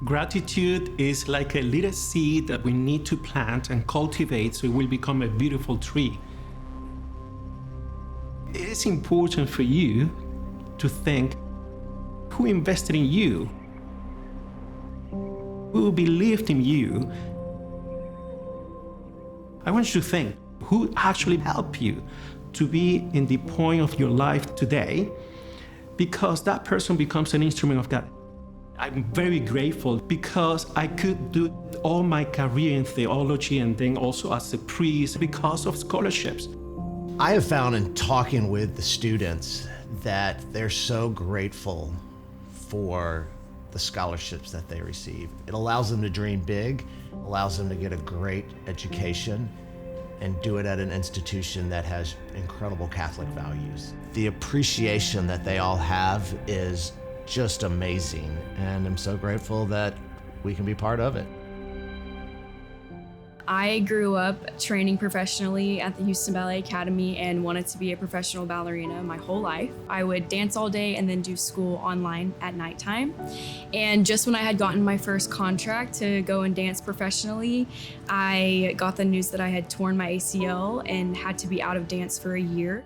Gratitude is like a little seed that we need to plant and cultivate so it will become a beautiful tree. It is important for you to think, who invested in you? Who believed in you? I want you to think, who actually helped you to be in the point of your life today? Because that person becomes an instrument of God. I'm very grateful because I could do all my career in theology and then also as a priest because of scholarships. I have found in talking with the students that they're so grateful for the scholarships that they receive. It allows them to dream big, allows them to get a great education, and do it at an institution that has incredible Catholic values. The appreciation that they all have is just amazing, and I'm so grateful that we can be part of it. I grew up training professionally at the Houston Ballet Academy and wanted to be a professional ballerina my whole life. I would dance all day and then do school online at nighttime. And just when I had gotten my first contract to go and dance professionally, I got the news that I had torn my ACL and had to be out of dance for a year.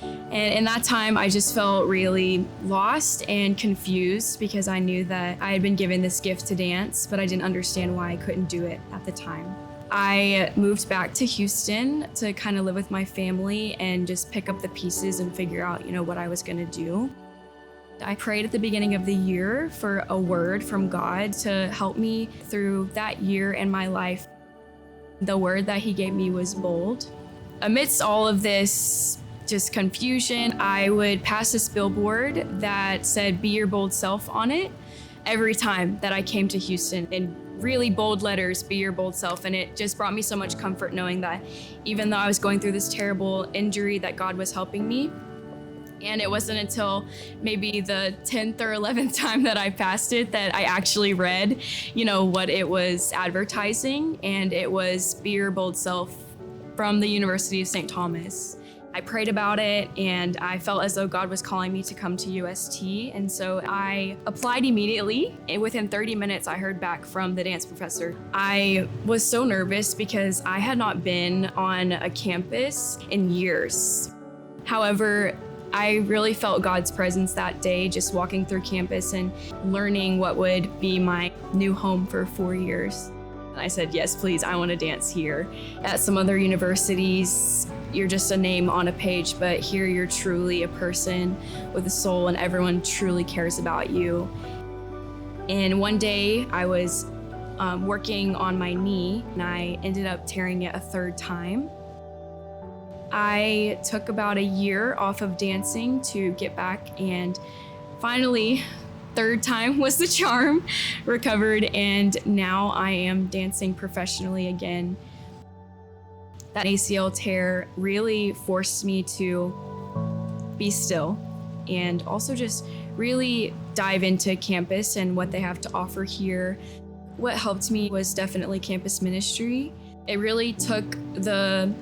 And in that time, I just felt really lost and confused because I knew that I had been given this gift to dance, but I didn't understand why I couldn't do it at the time. I moved back to Houston to kind of live with my family and just pick up the pieces and figure out, what I was going to do. I prayed at the beginning of the year for a word from God to help me through that year in my life. The word that he gave me was bold. Amidst all of this just confusion, I would pass this billboard that said, "Be your bold self" on it every time that I came to Houston in really bold letters, "Be your bold self." And it just brought me so much comfort knowing that even though I was going through this terrible injury, that God was helping me. And it wasn't until maybe the 10th or 11th time that I passed it that I actually read, what it was advertising. And it was "Be your bold self" from the University of St. Thomas. I prayed about it and I felt as though God was calling me to come to UST. And so I applied immediately. And within 30 minutes, I heard back from the dance professor. I was so nervous because I had not been on a campus in years. However, I really felt God's presence that day, just walking through campus and learning what would be my new home for 4 years. And I said, yes, please, I want to dance here. At some other universities, you're just a name on a page, but here you're truly a person with a soul and everyone truly cares about you. And one day I was working on my knee and I ended up tearing it a third time. I took about a year off of dancing to get back, and finally, third time was the charm, recovered, and now I am dancing professionally again. That ACL tear really forced me to be still and also just really dive into campus and what they have to offer here. What helped me was definitely campus ministry. It really took the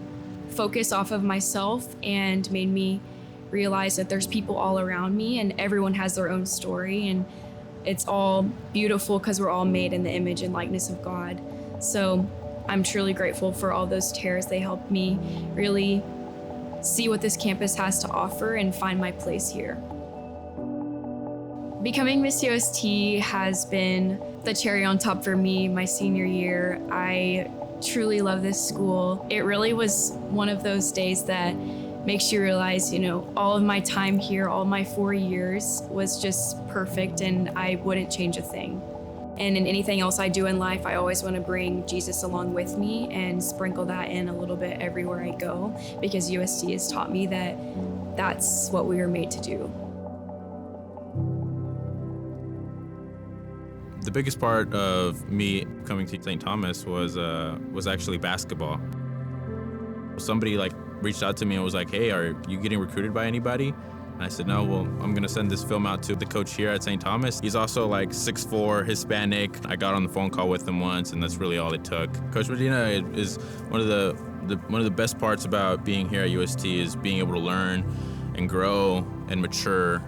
focus off of myself and made me realize that there's people all around me and everyone has their own story, and it's all beautiful because we're all made in the image and likeness of God. So I'm truly grateful for all those tears. They helped me really see what this campus has to offer and find my place here. Becoming Miss UST has been the cherry on top for me my senior year. I truly love this school. It really was one of those days that makes you realize, all of my time here, all my 4 years was just perfect and I wouldn't change a thing. And in anything else I do in life, I always want to bring Jesus along with me and sprinkle that in a little bit everywhere I go, because UST has taught me that that's what we were made to do. The biggest part of me coming to St. Thomas was actually basketball. Somebody reached out to me and was like, "Hey, are you getting recruited by anybody?" And I said, "No, well, I'm gonna send this film out to the coach here at St. Thomas. He's also 6'4", Hispanic." I got on the phone call with him once, and that's really all it took. Coach Medina is one of the best parts about being here at UST is being able to learn and grow and mature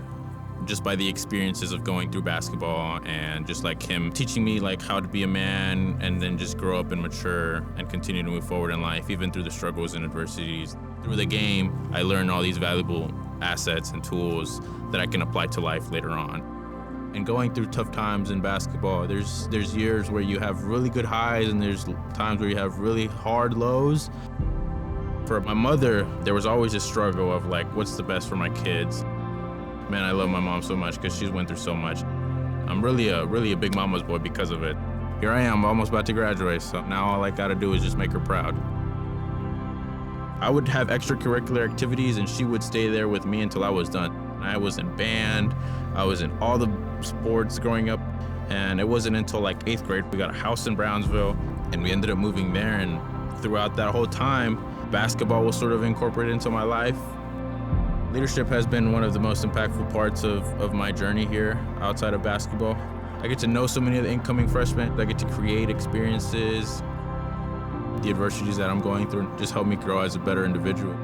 just by the experiences of going through basketball and just like him teaching me like how to be a man and then just grow up and mature and continue to move forward in life, even through the struggles and adversities. Through the game, I learned all these valuable assets and tools that I can apply to life later on. And going through tough times in basketball, there's years where you have really good highs and there's times where you have really hard lows. For my mother, there was always a struggle of like, what's the best for my kids? Man, I love my mom so much because she's went through so much. I'm really a big mama's boy because of it. Here I am, almost about to graduate, so now all I gotta do is just make her proud. I would have extracurricular activities and she would stay there with me until I was done. I was in band, I was in all the sports growing up, and it wasn't until like 8th grade we got a house in Brownsville and we ended up moving there, and throughout that whole time, basketball was sort of incorporated into my life. Leadership has been one of the most impactful parts of my journey here outside of basketball. I get to know so many of the incoming freshmen. I get to create experiences. The adversities that I'm going through just help me grow as a better individual.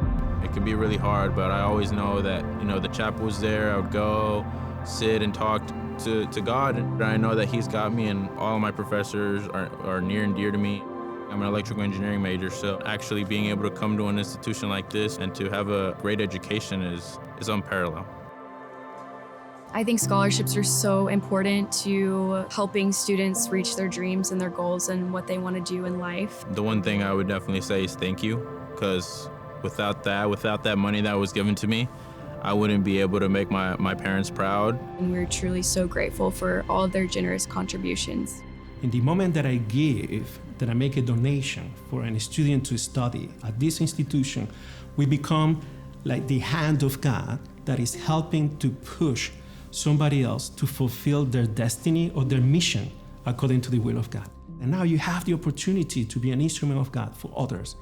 It can be really hard, but I always know that, the chapel was there. I would go, sit and talk to God. And I know that He's got me, and all of my professors are near and dear to me. I'm an electrical engineering major, so actually being able to come to an institution like this and to have a great education is unparalleled. I think scholarships are so important to helping students reach their dreams and their goals and what they want to do in life. The one thing I would definitely say is thank you, because without that money that was given to me, I wouldn't be able to make my parents proud. And we're truly so grateful for all of their generous contributions. In the moment that I give, that I make a donation for a student to study at this institution, we become like the hand of God that is helping to push somebody else to fulfill their destiny or their mission according to the will of God. And now you have the opportunity to be an instrument of God for others.